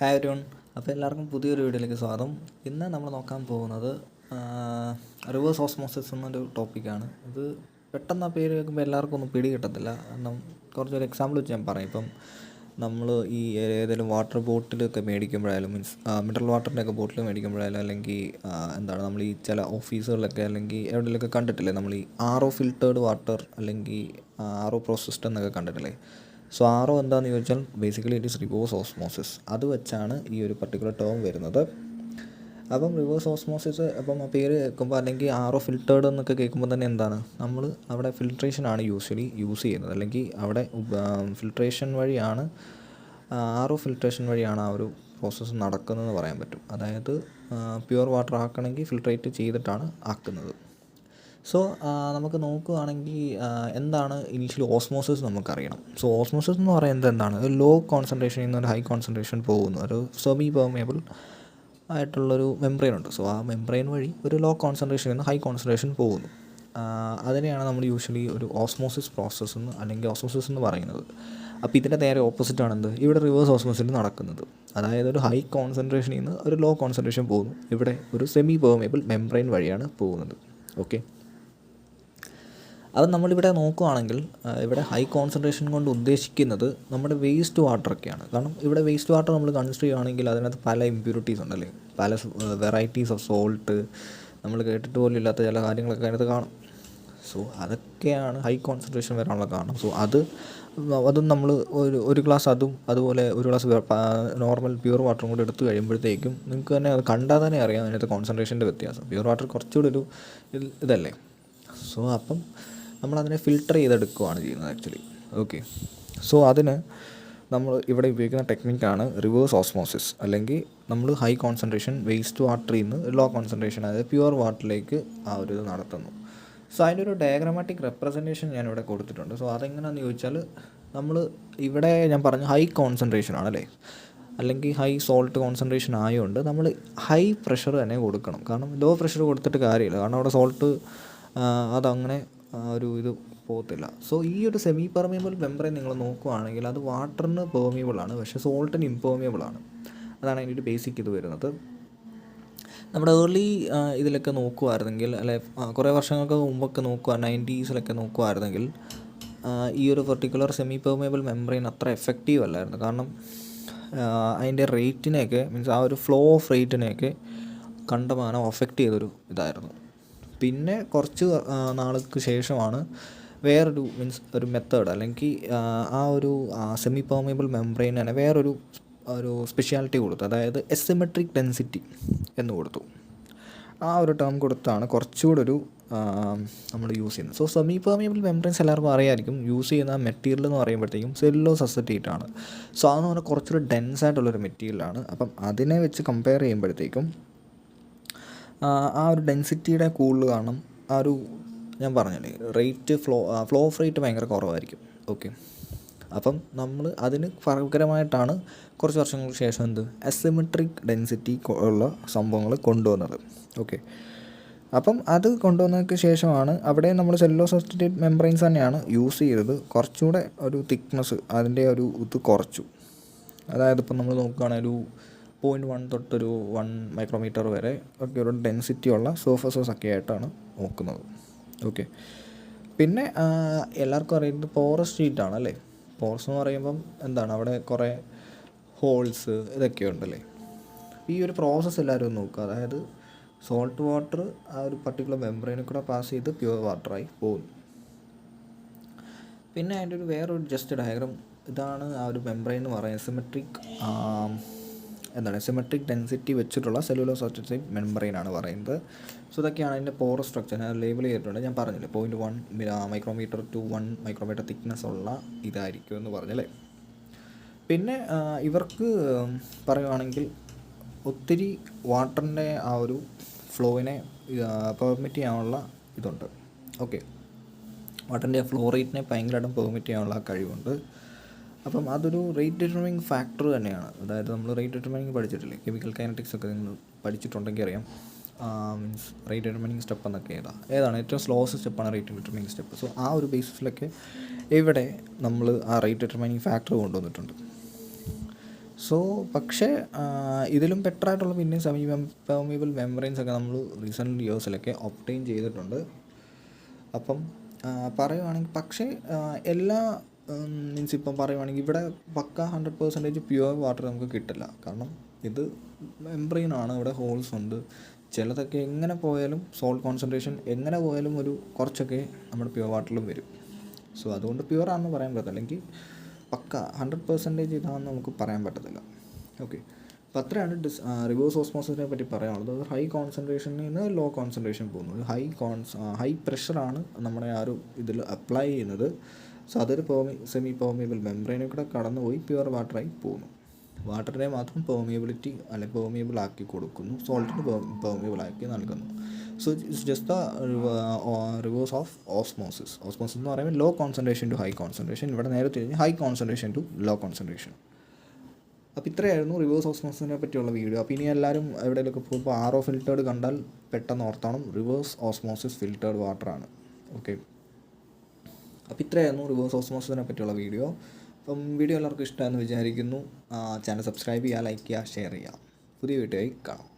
Hi everyone. അപ്പോൾ എല്ലാവർക്കും പുതിയൊരു വീഡിയോയിലേക്ക് സ്വാഗതം. ഇന്ന് നമ്മൾ നോക്കാൻ പോകുന്നത് റിവേഴ്സ് ഓസ്മോസിസ് എന്നൊരു ടോപ്പിക്കാണ്. ഇത് പെട്ടെന്ന് ആ പേര് കേൾക്കുമ്പോൾ എല്ലാവർക്കും ഒന്നും പിടി കിട്ടത്തില്ല. കാരണം കുറച്ചൊരു എക്സാമ്പിൾ വെച്ച് ഞാൻ പറയും. ഇപ്പം നമ്മൾ ഈ ഏതെങ്കിലും വാട്ടർ ബോട്ടിലൊക്കെ മേടിക്കുമ്പോഴായാലും മിനറൽ വാട്ടറിൻ്റെയൊക്കെ ബോട്ടിൽ മേടിക്കുമ്പോഴായാലും അല്ലെങ്കിൽ നമ്മൾ ഈ ചില ഓഫീസുകളിലൊക്കെ അല്ലെങ്കിൽ എവിടെയെങ്കിലുമൊക്കെ കണ്ടിട്ടില്ലേ, നമ്മൾ ഈ ഫിൽറ്റേർഡ് വാട്ടർ അല്ലെങ്കിൽ പ്രോസസ്ഡ് എന്നൊക്കെ കണ്ടിട്ടില്ലേ. സോ എന്താണെന്ന് ചോദിച്ചാൽ basically it is reverse osmosis. അത് വെച്ചാണ് ഈ ഒരു പർട്ടിക്കുലർ ടേം വരുന്നത്. അപ്പം റിവേഴ്സ് ഓസ്മോസിസ് അപ്പം ആ പേര് കേൾക്കുമ്പോൾ അല്ലെങ്കിൽ ഫിൽറ്റേർഡ് എന്നൊക്കെ കേൾക്കുമ്പോൾ തന്നെ എന്താണ്, നമ്മൾ അവിടെ ഫിൽട്രേഷനാണ് യൂസ് ചെയ്യുന്നത്, അല്ലെങ്കിൽ അവിടെ ഫിൽട്രേഷൻ വഴിയാണ് ഫിൽട്രേഷൻ വഴിയാണ് ആ ഒരു പ്രോസസ്സ് നടക്കുന്നതെന്ന് പറയാൻ പറ്റും. അതായത് പ്യുവർ വാട്ടർ ആക്കണമെങ്കിൽ ഫിൽട്രേറ്റ് ചെയ്തിട്ടാണ് ആക്കുന്നത്. സോ നമുക്ക് നോക്കുകയാണെങ്കിൽ എന്താണ് ഇനീഷ്യലി ഓസ്മോസിസ് നമുക്കറിയണം. സോ ഓസ്മോസിസ് എന്ന് പറയുന്നത് എന്താണ്, ഒരു ലോ കോൺസെൻട്രേഷനിൽ നിന്ന് ഒരു ഹൈ കോൺസെൻട്രേഷൻ പോകുന്നു, ഒരു സെമി പെർമിയബിൾ ആയിട്ടുള്ളൊരു മെംബ്രെയിൻ ഉണ്ട്. സോ ആ മെംബ്രെയിൻ വഴി ഒരു ലോ കോൺസെൻട്രേഷനിൽ നിന്ന് ഹൈ കോൺസെൻട്രേഷൻ പോകുന്നു. അതിനെയാണ് നമ്മൾ യൂഷ്വലി ഒരു ഓസ്മോസിസ് പ്രോസസ്സ് എന്ന് അല്ലെങ്കിൽ ഓസ്മോസിസ് എന്ന് പറയുന്നത്. അപ്പോൾ ഇതിൻ്റെ നേരെ ഓപ്പോസിറ്റാണ് എന്ത്, ഇവിടെ റിവേഴ്സ് ഓസ്മോസിൽ നടക്കുന്നത്. അതായത് ഒരു ഹൈ കോൺസെൻട്രേഷനിൽ നിന്ന് ഒരു ലോ കോൺസെൻട്രേഷൻ പോകുന്നു, ഇവിടെ ഒരു സെമി പെർമിയബിൾ മെംബ്രെയിൻ വഴിയാണ് പോകുന്നത്. ഓക്കെ, അത് നമ്മളിവിടെ നോക്കുകയാണെങ്കിൽ ഇവിടെ ഹൈ കോൺസെൻട്രേഷൻ കൊണ്ട് ഉദ്ദേശിക്കുന്നത് നമ്മുടെ വേസ്റ്റ് വാട്ടറൊക്കെയാണ്. കാരണം ഇവിടെ വേസ്റ്റ് വാട്ടർ നമ്മൾ കൺസിഡർ ചെയ്യുകയാണെങ്കിൽ അതിനകത്ത് പല ഇമ്പ്യൂരിറ്റീസ് ഉണ്ടല്ലേ, പല വെറൈറ്റീസ് ഓഫ് സോൾട്ട്, നമ്മൾ കേട്ടിട്ട് പോലും ഇല്ലാത്ത ചില കാര്യങ്ങളൊക്കെ അതിനകത്ത് കാണും. സോ അതൊക്കെയാണ് ഹൈ കോൺസെൻട്രേഷൻ വരാനുള്ള കാരണം. സോ അതും നമ്മൾ ഒരു ഗ്ലാസ് അതും അതുപോലെ ഒരു ഗ്ലാസ് നോർമൽ പ്യൂർ വാട്ടറും കൂടി എടുത്തു കഴിയുമ്പോഴത്തേക്കും നിങ്ങൾക്ക് തന്നെ അത് കണ്ടാൽ തന്നെ അറിയാം അതിനകത്ത് കോൺസെൻട്രേഷൻ്റെ വ്യത്യാസം. പ്യൂർ വാട്ടർ കുറച്ചുകൂടി ഒരു ഇതല്ലേ. സോ അപ്പം നമ്മളതിനെ ഫിൽട്ടർ ചെയ്തെടുക്കുകയാണ് ചെയ്യുന്നത് ആക്ച്വലി. ഓക്കെ, സോ അതിന് നമ്മൾ ഇവിടെ ഉപയോഗിക്കുന്ന ടെക്നിക്കാണ് റിവേഴ്സ് ഓസ്മോസിസ്. അല്ലെങ്കിൽ നമ്മൾ ഹൈ കോൺസെൻട്രേഷൻ വേസ്റ്റ് വാട്ടറിൽ നിന്ന് ലോ കോൺസെൻട്രേഷൻ അതായത് പ്യുവർ വാട്ടറിലേക്ക് ആ ഒരു ഇത് നടത്തുന്നു. സോ അതിൻ്റെ ഒരു ഡയഗ്രാമാറ്റിക് റെപ്രസെൻറ്റേഷൻ ഞാനിവിടെ കൊടുത്തിട്ടുണ്ട്. സോ അതെങ്ങനെയാണെന്ന് ചോദിച്ചാൽ, നമ്മൾ ഇവിടെ ഞാൻ പറഞ്ഞു ഹൈ കോൺസെൻട്രേഷൻ ആണല്ലേ, അല്ലെങ്കിൽ ഹൈ സോൾട്ട് കോൺസെൻട്രേഷൻ ആയതുകൊണ്ട് നമ്മൾ ഹൈ പ്രഷർ തന്നെ കൊടുക്കണം. കാരണം ലോ പ്രഷർ കൊടുത്തിട്ട് കാര്യമില്ല, കാരണം അവിടെ സോൾട്ട് അതങ്ങനെ ഇത് പോകത്തില്ല. സോ ഈ ഒരു സെമി പെർമിയബിൾ മെംബ്രെയിൻ നിങ്ങൾ നോക്കുകയാണെങ്കിൽ അത് വാട്ടറിന് പെർമിയബിളാണ്, പക്ഷേ സോൾട്ടിന് ഇംപെർമിയബിളാണ്. അതാണ് അതിൻ്റെ ഒരു ബേസിക് ഇത് വരുന്നത്. നമ്മുടെ ഏർലി ഇതിലൊക്കെ നോക്കുമായിരുന്നെങ്കിൽ, അല്ലെ കുറേ വർഷങ്ങൾക്ക് മുമ്പൊക്കെ നോക്കുക 90s നോക്കുമായിരുന്നെങ്കിൽ ഈ ഒരു പെർട്ടിക്കുലർ സെമി പെർമിയബിൾ മെംബ്രെയിൻ അത്ര എഫക്റ്റീവ് അല്ലായിരുന്നു. കാരണം അതിൻ്റെ റേറ്റിനെയൊക്കെ മീൻസ് ആ ഒരു ഫ്ലോ ഓഫ് റേറ്റിനെയൊക്കെ കണ്ടമാനം അഫക്റ്റ് ചെയ്തൊരു ഇതായിരുന്നു. പിന്നെ കുറച്ച് നാൾക്ക് ശേഷമാണ് വേറൊരു ഒരു മെത്തേഡ് അല്ലെങ്കിൽ ആ ഒരു സെമി പെർമിയബിൾ മെംബ്രെയിൻ തന്നെ വേറൊരു സ്പെഷ്യാലിറ്റി കൊടുത്തു. അതായത് എസിമെട്രിക് ഡെൻസിറ്റി എന്ന് കൊടുത്തു. ആ ഒരു ടേം കൊടുത്താണ് കുറച്ചുകൂടെ ഒരു നമ്മൾ യൂസ് ചെയ്യുന്നത്. സോ സെമി പെർമിയബിൾ മെംബ്രെയിൻസ് എല്ലാവർക്കും അറിയാമായിരിക്കും. യൂസ് ചെയ്യുന്ന മെറ്റീരിയൽ എന്ന് പറയുമ്പോഴത്തേക്കും സെല്ലുലോസ് അസറ്റേറ്റാണ്. സോ അതെന്ന് പറഞ്ഞാൽ കുറച്ചുകൂടി ഡെൻസായിട്ടുള്ളൊരു മെറ്റീരിയലാണ്. അപ്പം അതിനെ വെച്ച് കമ്പയർ ചെയ്യുമ്പോഴത്തേക്കും ആ ഒരു ഡെൻസിറ്റിയുടെ കൂടുതൽ കാരണം ആ ഒരു ഞാൻ പറഞ്ഞല്ലേ റേറ്റ് ഫ്ലോ ഓഫ് റേറ്റ് ഭയങ്കര കുറവായിരിക്കും. ഓക്കെ, അപ്പം നമ്മൾ അതിന് പകരമായിട്ടാണ് കുറച്ച് വർഷങ്ങൾക്ക് ശേഷം അസിമെട്രിക് ഡെൻസിറ്റി ഉള്ള സംഭവങ്ങൾ കൊണ്ടുവന്നത്. ഓക്കെ, അപ്പം അത് കൊണ്ടുവന്നതിന് ശേഷമാണ് അവിടെ നമ്മൾ സെല്ലുലോസ് അസറ്റേറ്റ് മെംബ്രെയിൻസ് തന്നെയാണ് യൂസ് ചെയ്തത്. കുറച്ചുകൂടെ ഒരു തിക്നെസ് അതിൻ്റെ ഒരു ഇത് കുറച്ചു. അതായത് ഇപ്പം നമ്മൾ നോക്കുകയാണെങ്കിൽ ഒരു 0.1 തൊട്ടൊരു 1 മൈക്രോമീറ്റർ വരെ ഒക്കെ ഒരു ഡെൻസിറ്റി ഉള്ള സർഫസസ് ഒക്കെ ആയിട്ടാണ് നോക്കുന്നത്. ഓക്കെ, പിന്നെ എല്ലാവർക്കും അറിയുന്നത് പോറസ് ഷീറ്റാണ് അല്ലേ. പോറസ് എന്ന് പറയുമ്പം എന്താണ്, അവിടെ കുറേ ഹോൾസ് ഇതൊക്കെ ഉണ്ടല്ലേ. ഈ ഒരു പ്രോസസ്സ് എല്ലാവരും നോക്കുക. അതായത് സോൾട്ട് വാട്ടർ ആ ഒരു പർട്ടിക്കുലർ മെംബ്രെയിനിൽ കൂടെ പാസ് ചെയ്ത് പ്യുവർ വാട്ടറായി പോകുന്നു. പിന്നെ അതിൻ്റെ ഒരു വേറൊരു ജസ്റ്റ് ഡയഗ്രാം ഇതാണ് ആ ഒരു മെംബ്രെയിൻ എന്ന് പറയുന്നത്. സിമെട്രിക് ഡെൻസിറ്റി വെച്ചിട്ടുള്ള സെല്ലുലോസ് അസറ്റേറ്റ് മെംബ്രെയിനാണ് പറയുന്നത്. സോ ഇതൊക്കെയാണ് അതിൻ്റെ പോറസ് സ്ട്രക്ചർ. ഞാൻ ലേബിൾ ചെയ്തിട്ടുണ്ട്. ഞാൻ പറഞ്ഞില്ലേ 0.1 മൈക്രോമീറ്റർ ടു 1 മൈക്രോമീറ്റർ തിക്നെസ് ഉള്ള ഇതായിരിക്കും എന്ന് പറഞ്ഞല്ലേ. പിന്നെ ഇവർക്ക് പറയുകയാണെങ്കിൽ ഒത്തിരി വാട്ടറിൻ്റെ ആ ഒരു ഫ്ലോവിനെ പെർമിറ്റ് ചെയ്യാനുള്ള ഇതുണ്ട്. ഓക്കെ, വാട്ടറിൻ്റെ ഫ്ലോ റേറ്റിനെ ഭയങ്കരമായിട്ടും പെർമിറ്റ് ചെയ്യാനുള്ള കഴിവുണ്ട്. അപ്പം അതൊരു റേറ്റ് ഡിറ്റർമിനിങ് ഫാക്ടർ തന്നെയാണ്. അതായത് നമ്മൾ റേറ്റ് ഡിറ്റർമിനിങ് പഠിച്ചിട്ടില്ലേ, കെമിക്കൽ കൈനറ്റിക്സ് ഒക്കെ നിങ്ങൾ പഠിച്ചിട്ടുണ്ടെങ്കിൽ അറിയാം. മീൻസ് റേറ്റ് ഡിറ്റർമിനിങ് സ്റ്റെപ്പ് എന്നൊക്കെ ഏതാണ് ഏറ്റവും സ്ലോവസ്റ്റ് സ്റ്റെപ്പാണ് റേറ്റ് ഡിറ്റർമിനിങ് സ്റ്റെപ്പ്. സോ ആ ഒരു ബേസിസിലൊക്കെ ഇവിടെ നമ്മൾ ആ റേറ്റ് ഡിറ്റർമിനിങ് ഫാക്ടർ കൊണ്ടുവന്നിട്ടുണ്ട്. സോ പക്ഷേ ഇതിലും ബെറ്ററായിട്ടുള്ള പിന്നെ സെമി പെർമിയബിൾ മെംബ്രെയിൻസ് ഒക്കെ നമ്മൾ റീസെൻ്റ് ഇയേഴ്സിലൊക്കെ ഒബ്റ്റെയിൻ ചെയ്തിട്ടുണ്ട്. അപ്പം പറയുവാണെങ്കിൽ പക്ഷേ എല്ലാ മീൻസ് ഇപ്പം പറയുവാണെങ്കിൽ ഇവിടെ പക്ക 100% പ്യുവർ വാട്ടർ നമുക്ക് കിട്ടില്ല. കാരണം ഇത് മെംബ്രെയിനാണ്, ഇവിടെ ഹോൾസ് ഉണ്ട്. ചിലതൊക്കെ എങ്ങനെ പോയാലും സോൾട്ട് കോൺസെൻട്രേഷൻ എങ്ങനെ പോയാലും ഒരു കുറച്ചൊക്കെ നമ്മുടെ പ്യുവർ വാട്ടറിലും വരും. സോ അതുകൊണ്ട് പ്യുവർ ആണെന്ന് പറയാൻ പറ്റില്ല, അല്ലെങ്കിൽ പക്ക 100% ഇതാണെന്ന് നമുക്ക് പറയാൻ പറ്റത്തില്ല. ഓക്കെ, അപ്പോൾ അത്രയാണ് റിവേഴ്സ് ഓസ്മോസിസിനെ പറ്റി പറയാനുള്ളത്. അത് ഹൈ കോൺസെൻട്രേഷനിൽ നിന്ന് ലോ കോൺസെൻട്രേഷൻ പോകുന്നത്. ഹൈ പ്രഷറാണ് നമ്മുടെ ആ ഒരു ഇതിൽ അപ്ലൈ ചെയ്യുന്നത്. സോ അതൊരു സെമി പെർമിയബിൾ മെംബ്രെയിനിൽ കൂടെ കടന്നുപോയി പ്യുവർ വാട്ടറായി പോകുന്നു. വാട്ടറിനെ മാത്രം പെർമിയബിലിറ്റി അല്ലെങ്കിൽ പെർമിയബിൾ ആക്കി കൊടുക്കുന്നു, സോൾട്ടിന് പെർമിയബിൾ ആക്കി നൽകുന്നു. So it's just the reverse of osmosis. Osmosis എന്ന് പറയുമ്പോൾ low concentration to high concentration. ഇവിടെ നേരെ തിരിഞ്ഞ് high concentration to low concentration. അപ്പോൾ ഇത്രയായിരുന്നു റിവേഴ്സ് ഓസ്മോസിസിനെ പറ്റിയുള്ള വീഡിയോ. അപ്പോൾ ഇനി എല്ലാവരും എവിടെയെങ്കിലുമൊക്കെ പോകുമ്പോൾ RO ഫിൽറ്റേർഡ് കണ്ടാൽ പെട്ടെന്ന് ഓർത്തോണം, റിവേഴ്സ് ഓസ്മോസിസ് ഫിൽറ്റേർഡ് വാട്ടറാണ്. ഓക്കെ, അപ്പോൾ ഇത്രയായിരുന്നു റിവേഴ്സ് ഓസ്മോസിസിനെ പറ്റിയുള്ള വീഡിയോ. അപ്പം വീഡിയോ എല്ലാവർക്കും ഇഷ്ടമായെന്ന് വിചാരിക്കുന്നു. ചാനൽ സബ്സ്ക്രൈബ് ചെയ്യുക, ലൈക്ക് ചെയ്യുക, ഷെയർ ചെയ്യുക. പുതിയ വീഡിയോയിൽ കാണാം.